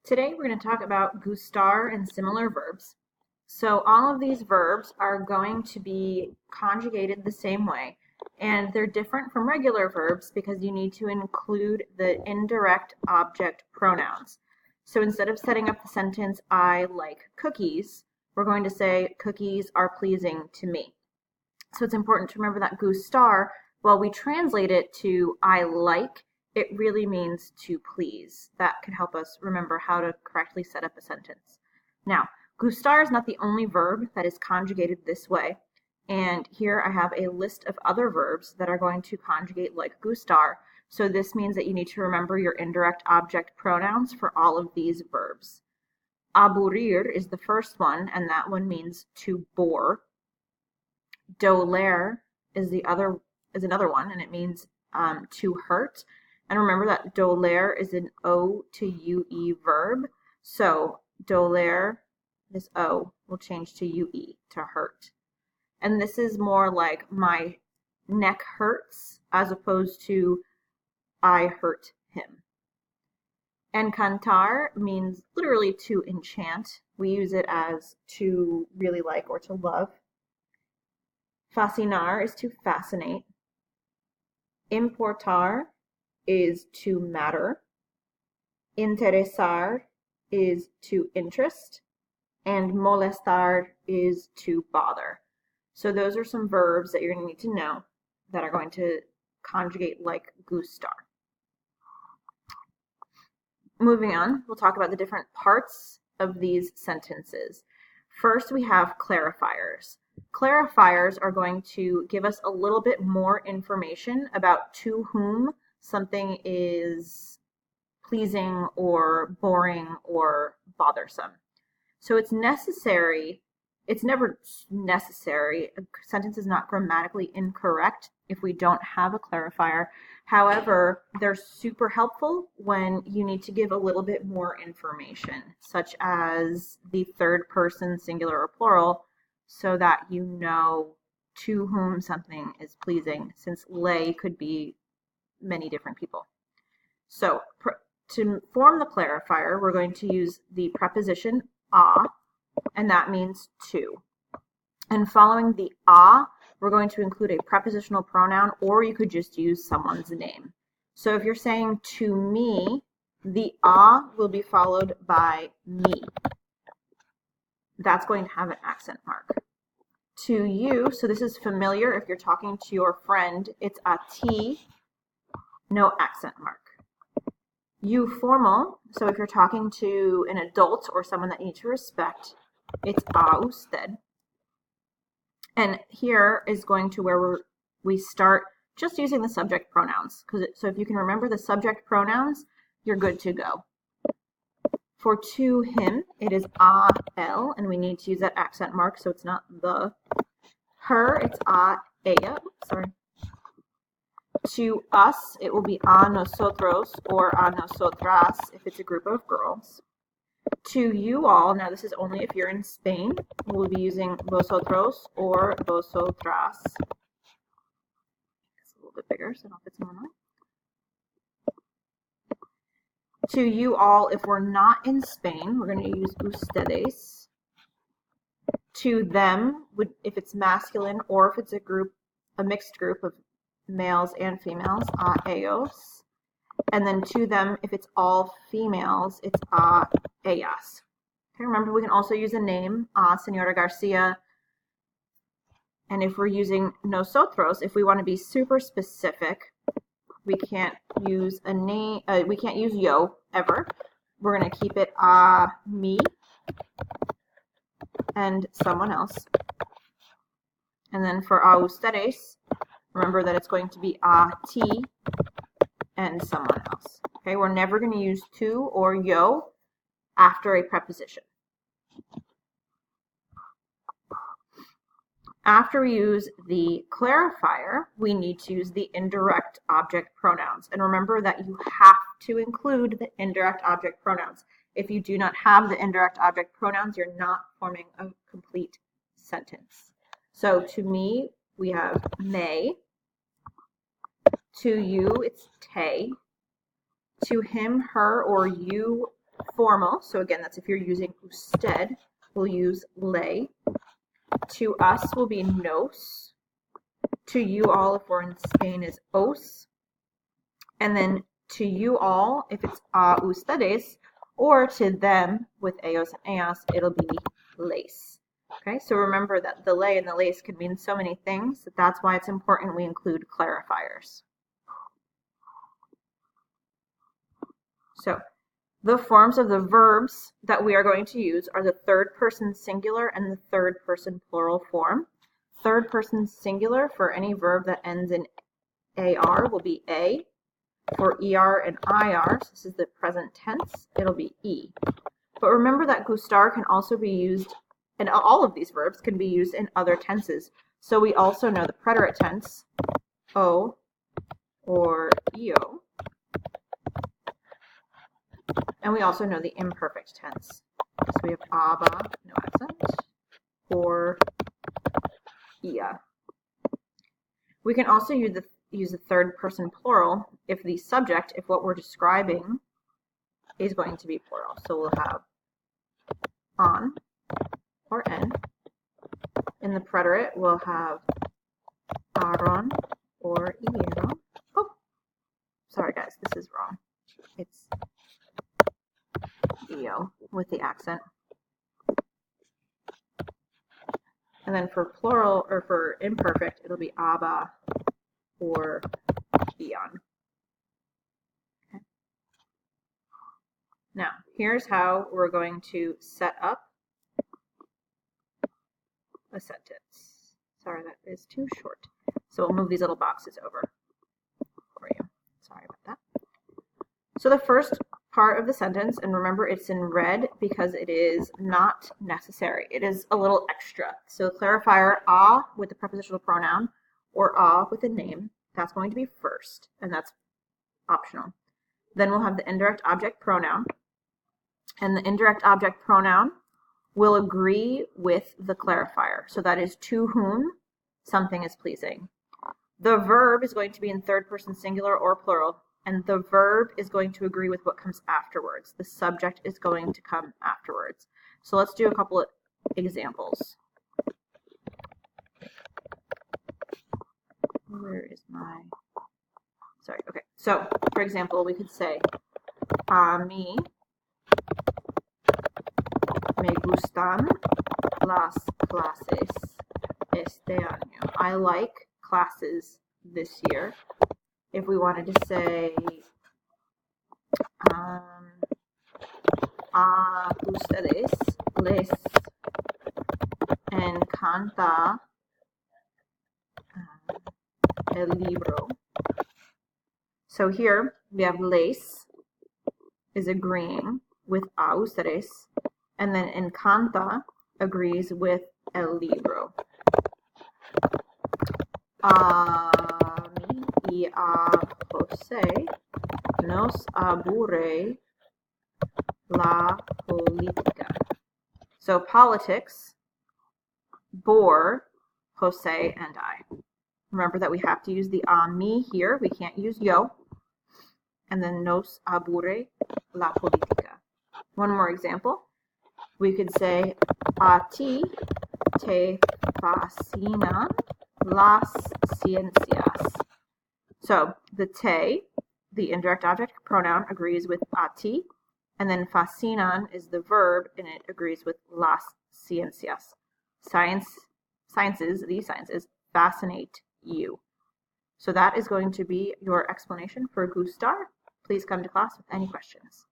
Today we're going to talk about Gustar and similar verbs. So all of these verbs are going to be conjugated the same way, and they're different from regular verbs because you need to include the indirect object pronouns. So instead of setting up the sentence, I like cookies, we're going to say cookies are pleasing to me. So it's important to remember that Gustar, while we translate it to I like, it really means to please. That can help us remember how to correctly set up a sentence. Now, Gustar is not the only verb that is conjugated this way. And here I have a list of other verbs that are going to conjugate like Gustar. So this means that you need to remember your indirect object pronouns for all of these verbs. Aburrir is the first one, and that one means to bore. Doler is another one, and it means to hurt. And remember that doler is an O to UE verb. So doler, this O will change to UE, to hurt. And this is more like my neck hurts as opposed to I hurt him. Encantar means literally to enchant. We use it as to really like or to love. Fascinar is to fascinate. Importar is to matter. Interesar is to interest. And molestar is to bother. So those are some verbs that you're going to need to know that are going to conjugate like Gustar. Moving on, we'll talk about the different parts of these sentences. First, we have clarifiers. Clarifiers are going to give us a little bit more information about to whom something is pleasing or boring or bothersome. So it's never necessary. A sentence is not grammatically incorrect if we don't have a clarifier. However, they're super helpful when you need to give a little bit more information, such as the third person singular or plural, so that you know to whom something is pleasing, since lay could be many different people. So to form the clarifier, we're going to use the preposition a, and that means to. And following the a, we're going to include a prepositional pronoun, or you could just use someone's name. So if you're saying to me, the a will be followed by me. That's going to have an accent mark. To you, so this is familiar. If you're talking to your friend, it's a T, no accent mark. You formal, so if you're talking to an adult or someone that you need to respect, it's a usted. And here is going to where we start just using the subject pronouns. So if you can remember the subject pronouns, you're good to go. For to him, it is a el, and we need to use that accent mark so it's not the. Her, it's a ella. Sorry. To us, it will be a nosotros or a nosotras if it's a group of girls. To you all, now this is only if you're in Spain, we'll be using vosotros or vosotras. It's a little bit bigger, so I don't know if it's normally. To you all, if we're not in Spain, we're going to use ustedes. To them, if it's masculine or if it's a mixed group of males and females, a ellos. And then to them, if it's all females, it's a ellas. Okay, remember, we can also use a name, Senora Garcia. And if we're using nosotros, if we want to be super specific, we can't use a name. We can't use yo ever. We're going to keep it me and someone else. And then for a ustedes, remember that it's going to be a ti and someone else. Okay, we're never going to use to or yo after a preposition. After we use the clarifier, we need to use the indirect object pronouns. And remember that you have to include the indirect object pronouns. If you do not have the indirect object pronouns, you're not forming a complete sentence. So to me, we have may. To you, it's te. To him, her, or you, formal, so again, that's if you're using usted, we'll use ley. To us will be nos. To you all, if we're in Spain, is os. And then to you all, if it's a ustedes, or to them with eos and eas, it'll be les. Okay, so remember that the ley and the les can mean so many things that that's why it's important we include clarifiers. So the forms of the verbs that we are going to use are the third person singular and the third person plural form. Third person singular for any verb that ends in AR will be A. For ER and IR, so this is the present tense, it'll be E. But remember that Gustar can also be used, and all of these verbs can be used in other tenses. So we also know the preterite tense, O or EO. And we also know the imperfect tense. So we have aber, no accent, or ia. We can also use the third person plural if the subject, if what we're describing is going to be plural. So we'll have on or en. In the preterite, we'll have aron or ieron. Oh, sorry guys, this is wrong. It's io with the accent. And then for plural, or for imperfect, it'll be aba or ion. Okay. Now, here's how we're going to set up a sentence. Sorry, that is too short. So we'll move these little boxes over for you. Sorry about that. So the first part of the sentence, and remember it's in red because it is not necessary. It is a little extra. So clarifier a with the prepositional pronoun or a with a name, that's going to be first, and that's optional. Then we'll have the indirect object pronoun, and the indirect object pronoun will agree with the clarifier. So that is to whom something is pleasing. The verb is going to be in third person singular or plural, and the verb is going to agree with what comes afterwards. The subject is going to come afterwards. So let's do a couple of examples. Where is my... Sorry, okay. So, for example, we could say, a mí me gustan las clases este año. I like classes this year. If we wanted to say, a ustedes les encanta el libro. So here we have les is agreeing with a ustedes, and then encanta agrees with el libro. A mí y a José nos aburre la política. So politics bore José and I. Remember that we have to use the a mí here. We can't use yo. And then nos aburre la política. One more example. We could say, a ti te fascinan las ciencias. So the te, the indirect object pronoun, agrees with a ti, and then fascinan is the verb, and it agrees with las ciencias. These sciences fascinate you. So that is going to be your explanation for Gustar. Please come to class with any questions.